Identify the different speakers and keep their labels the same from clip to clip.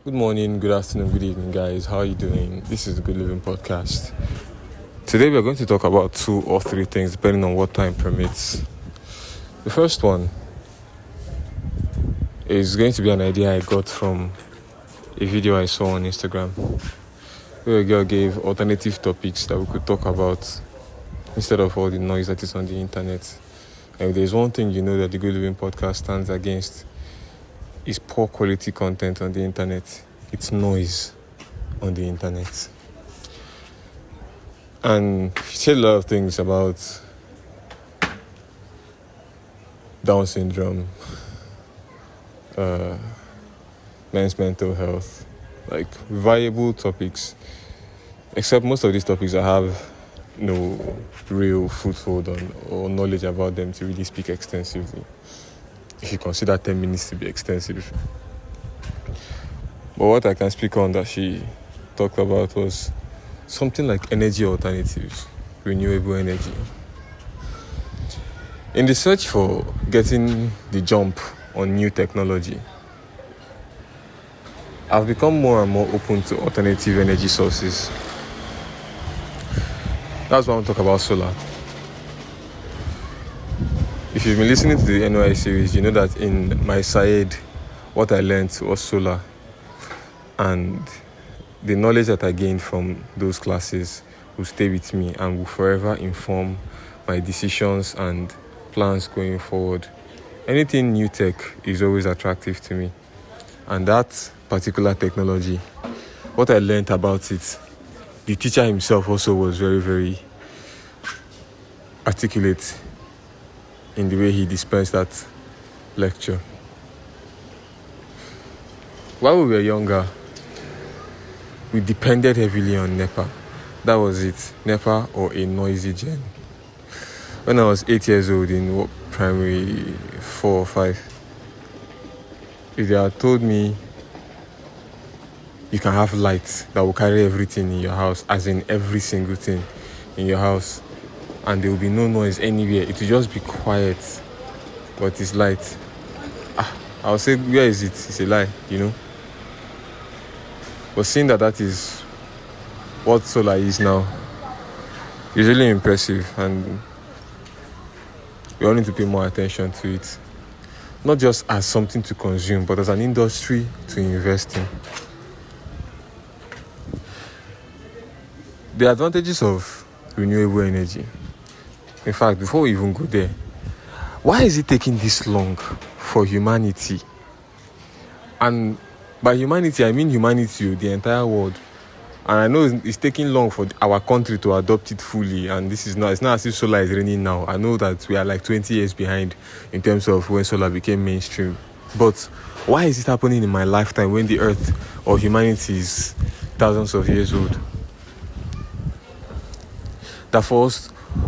Speaker 1: Good morning, good afternoon, good evening, guys. How are you doing? This is the Good Living Podcast. Today, we are going to talk about 2 or 3 things, depending on what time permits. The first one is going to be an idea I got from a video I saw on Instagram, where a girl gave alternative topics that we could talk about instead of all the noise that is on the internet. And if there's one thing you know that the Good Living Podcast stands against, is poor quality content on the internet. It's noise on the internet. And she said a lot of things about Down syndrome, men's mental health, like viable topics. Except most of these topics I have no real foothold on or knowledge about them to really speak extensively, if you consider 10 minutes to be extensive. But what I can speak on that she talked about was something like energy alternatives, renewable energy. In the search for getting the jump on new technology, I've become more and more open to alternative energy sources. That's why I want to talk about solar. If you've been listening to the NYSCeries, you know that in my side, what I learned was solar. And the knowledge that I gained from those classes will stay with me and will forever inform my decisions and plans going forward. Anything new tech is always attractive to me. And that particular technology, what I learned about it, the teacher himself also was very, very articulate in the way he dispensed that lecture. While we were younger, we depended heavily on NEPA. That was it, NEPA or a noisy gen. When I was 8 years old in primary 4 or 5, if they had told me you can have lights that will carry everything in your house, as in every single thing in your house, and there will be no noise anywhere, it will just be quiet, but it's light. I'll say, where is it? It's a lie, But seeing that is what solar is now, is really impressive, and we all need to pay more attention to it. Not just as something to consume, but as an industry to invest in. The advantages of renewable energy. In fact, before we even go there, why is it taking this long for humanity? And by humanity, I mean humanity, the entire world. And I know it's taking long for our country to adopt it fully. And it's not as if solar is raining now. I know that we are like 20 years behind in terms of when solar became mainstream. But why is it happening in my lifetime when the earth or humanity is thousands of years old?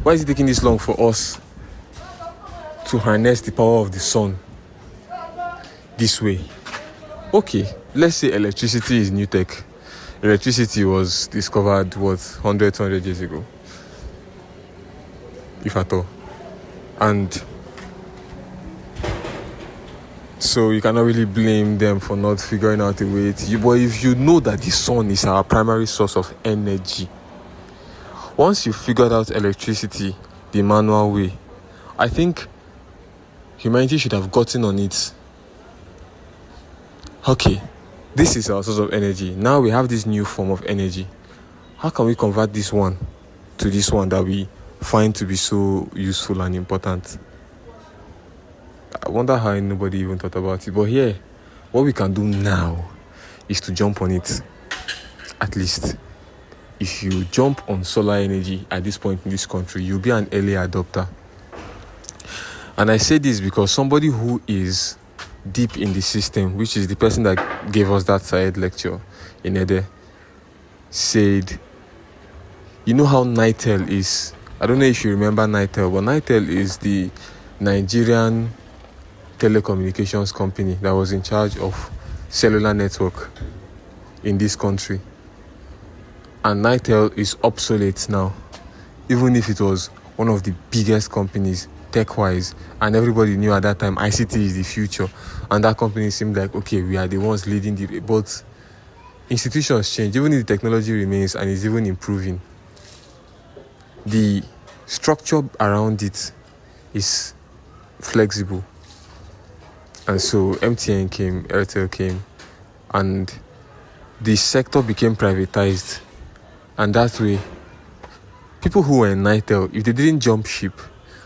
Speaker 1: Why is it taking this long for us to harness the power of the sun this way? Okay, let's say electricity is new tech. Electricity was discovered, 100 years ago? If at all. And so you cannot really blame them for not figuring out a way to... But if you know that the sun is our primary source of energy, once you figured out electricity the manual way, I think humanity should have gotten on it. Okay, this is our source of energy. Now we have this new form of energy. How can we convert this one to this one that we find to be so useful and important? I wonder how nobody even thought about it. But here, what we can do now is to jump on it. At least, if you jump on solar energy at this point in this country, you'll be an early adopter. And I say this because somebody who is deep in the system, which is the person that gave us that side lecture in Ede, said, you know how Nitel is? I don't know if you remember Nitel, but Nitel is the Nigerian telecommunications company that was in charge of cellular network in this country. And Nitel is obsolete now, even if it was one of the biggest companies tech-wise, and everybody knew at that time ICT is the future, and that company seemed like, okay, we are the ones leading the... But institutions change, even if the technology remains and is even improving, the structure around it is flexible. And so MTN came, Airtel came, and the sector became privatized. And that way, people who were in Nitel, if they didn't jump ship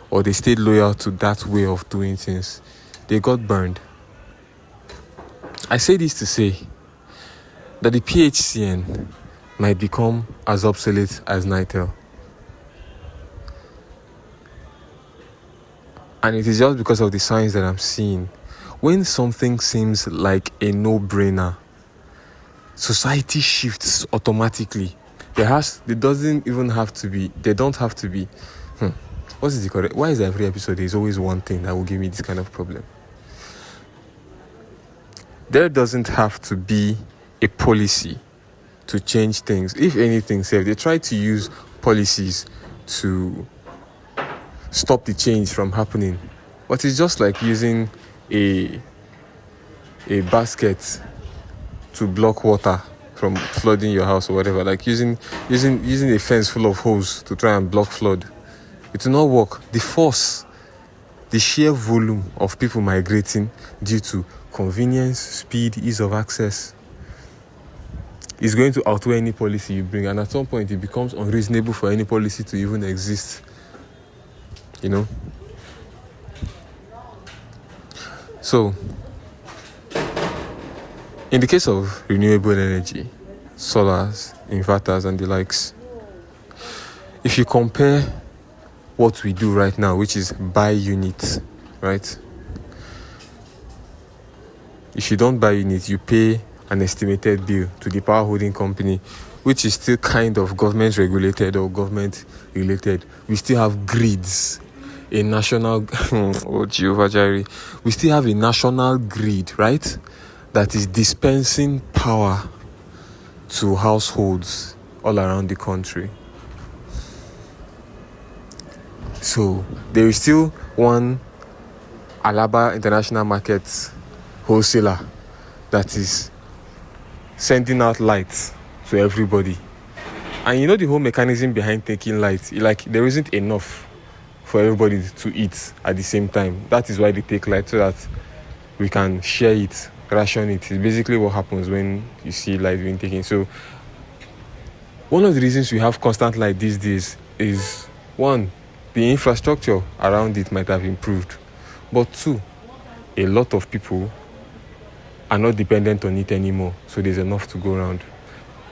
Speaker 1: or they stayed loyal to that way of doing things, they got burned. I say this to say that the PHCN might become as obsolete as Nitel. And it is just because of the signs that I'm seeing. When something seems like a no-brainer, society shifts automatically. They don't have to be. What is the correct? Why is every episode there's always one thing that will give me this kind of problem? There doesn't have to be a policy to change things. If anything, say they try to use policies to stop the change from happening, but it's just like using a basket to block water from flooding your house or whatever, like using a fence full of holes to try and block flood. It will not work. The force, the sheer volume of people migrating due to convenience, speed, ease of access is going to outweigh any policy you bring, and at some point it becomes unreasonable for any policy to even exist. So in the case of renewable energy, solars, inverters and the likes, if you compare what we do right now, which is buy units, right? If you don't buy units, you pay an estimated bill to the power holding company, which is still kind of government regulated or government related. We still have grids, a national oh Jehovah Jireh. We still have a national grid, right? That is dispensing power to households all around the country. So there is still one Alaba International Market wholesaler that is sending out lights to everybody. And the whole mechanism behind taking lights, there isn't enough for everybody to eat at the same time. That is why they take light, so that we can share it, ration it. It's basically what happens when you see light being taken. So one of the reasons we have constant light these days is, one, the infrastructure around it might have improved. But two, a lot of people are not dependent on it anymore. So there's enough to go around.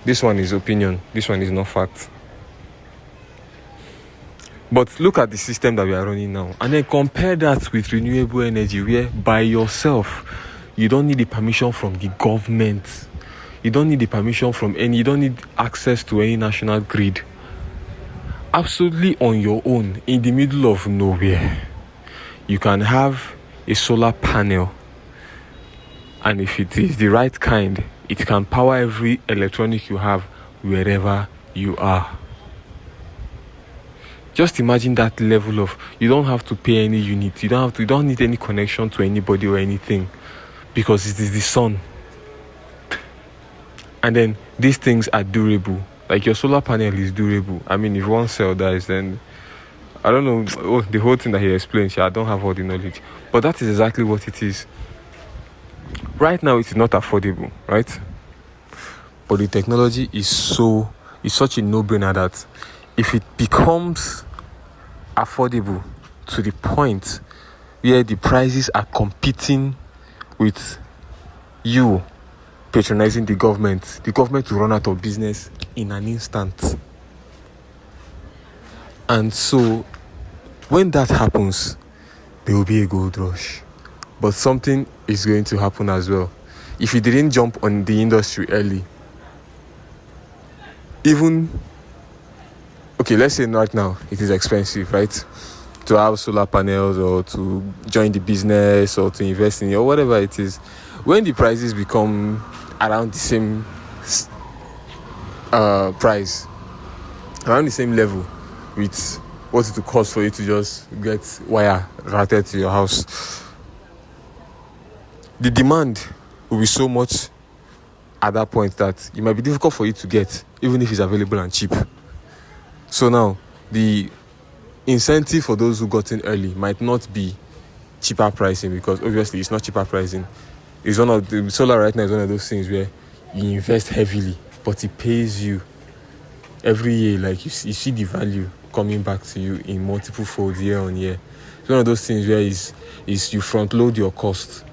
Speaker 1: This one is opinion. This one is not fact. But look at the system that we are running now, and then compare that with renewable energy, where by yourself, you don't need the permission from the government. You don't need the permission from you don't need access to any national grid. Absolutely on your own, in the middle of nowhere, you can have a solar panel, and if it is the right kind, it can power every electronic you have wherever you are. Just imagine that level of, you don't have to pay any unit, you don't need any connection to anybody or anything, because it is the sun. And then these things are durable. Like your solar panel is durable. I mean, if one cell dies, then I don't know, the whole thing that he explained, I don't have all the knowledge. But that is exactly what it is. Right now, it is not affordable, right? But the technology is such a no-brainer that if it becomes affordable to the point where the prices are competing with you patronizing the government will run out of business in an instant. And so when that happens, there will be a gold rush. But something is going to happen as well. If you didn't jump on the industry early, let's say right now it is expensive, right? To have solar panels or to join the business or to invest in it or whatever it is. When the prices become around the same price, around the same level with what it will cost for you to just get wire routed to your house, the demand will be so much at that point that it might be difficult for you to get, even if it's available and cheap. So now, the incentive for those who got in early might not be cheaper pricing, because obviously it's not cheaper pricing. It's one of the solar right now is one of those things where you invest heavily, but it pays you every year. Like you see the value coming back to you in multiple folds year on year. It's one of those things where is you front load your cost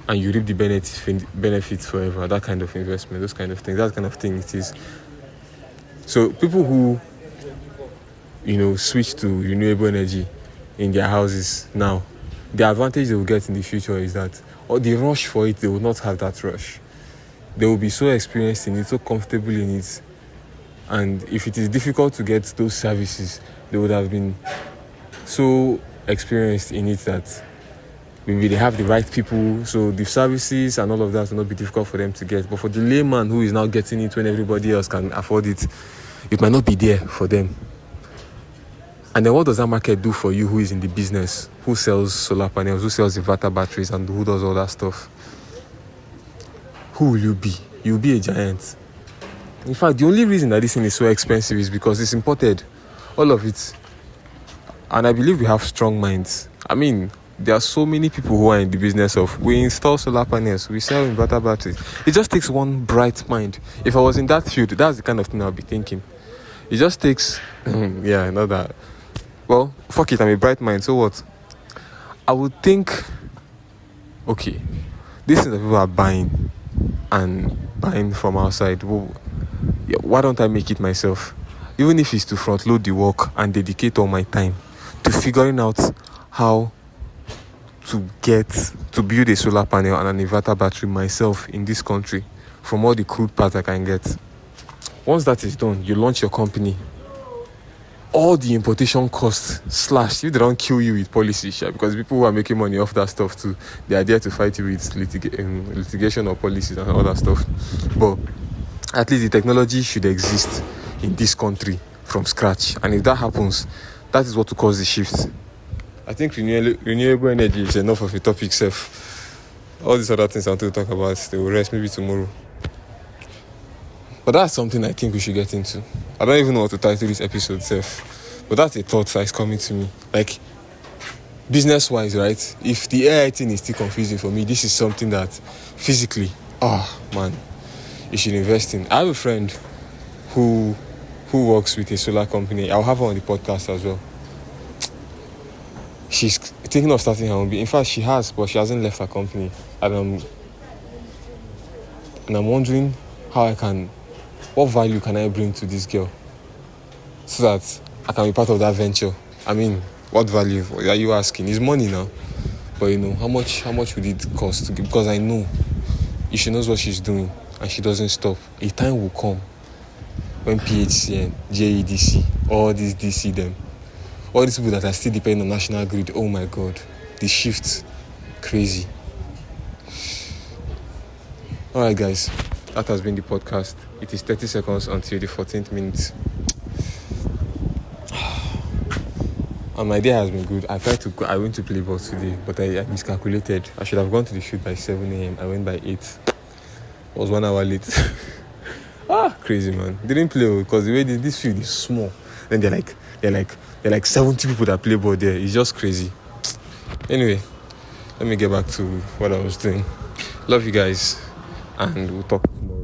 Speaker 1: and you reap the benefits forever. That kind of investment, those kind of things, that kind of thing it is. So people who switch to renewable energy in their houses now, the advantage they will get in the future is that, or the rush for it, they will not have that rush. They will be so experienced in it, so comfortable in it. And if it is difficult to get those services, they would have been so experienced in it that maybe they have the right people, so the services and all of that will not be difficult for them to get. But for the layman who is now getting it when everybody else can afford it, it might not be there for them. And then what does that market do for you who is in the business, who sells solar panels, who sells inverter batteries, and who does all that stuff? Who will you be? You'll be a giant. In fact, the only reason that this thing is so expensive is because it's imported. All of it. And I believe we have strong minds. I mean, there are so many people who are in the business of, we install solar panels, we sell inverter batteries. It just takes one bright mind. If I was in that field, that's the kind of thing I'll be thinking. It just takes, not that. Well, fuck it, I'm a bright mind, so what? I would think, okay, this thing that people are buying from outside, well, why don't I make it myself? Even if it's to front load the work and dedicate all my time to figuring out how to build a solar panel and an inverter battery myself in this country from all the crude parts I can get. Once that is done, you launch your company. All the importation costs slashed. If they don't kill you with policy, because people who are making money off that stuff too, they are there to fight you with litigation or policies and all that stuff. But at least the technology should exist in this country from scratch. And if that happens, that is what will cause the shift. I think renewable energy is enough of a topic, Seth. All these other things I want to talk about, they will rest maybe tomorrow. But that's something I think we should get into. I don't even know what to title this episode, Seth. But that's a thought that is coming to me. Like, business-wise, right? If the AI thing is still confusing for me, this is something that physically, you should invest in. I have a friend who works with a solar company. I'll have her on the podcast as well. She's thinking of starting her own business. In fact, she has, but she hasn't left her company. And I'm wondering what value can I bring to this girl so that I can be part of that venture. I mean, what value are you asking? It's money now. But how much would it cost? Because I know if she knows what she's doing and she doesn't stop, a time will come when PHCN, JEDC, all these DC them, all these people that are still depending on national grid, oh my God, the shift, crazy. Alright guys, that has been the podcast. It is 30 seconds until the 14th minute. And my day has been good. I went to play ball today, but I miscalculated. I should have gone to the shoot by 7 a.m. I went by 8. I was 1 hour late. Crazy man. Didn't play because the way this field is small. Then they're like 70 people that play ball there. It's just crazy. Anyway, let me get back to what I was doing. Love you guys, and we'll talk tomorrow.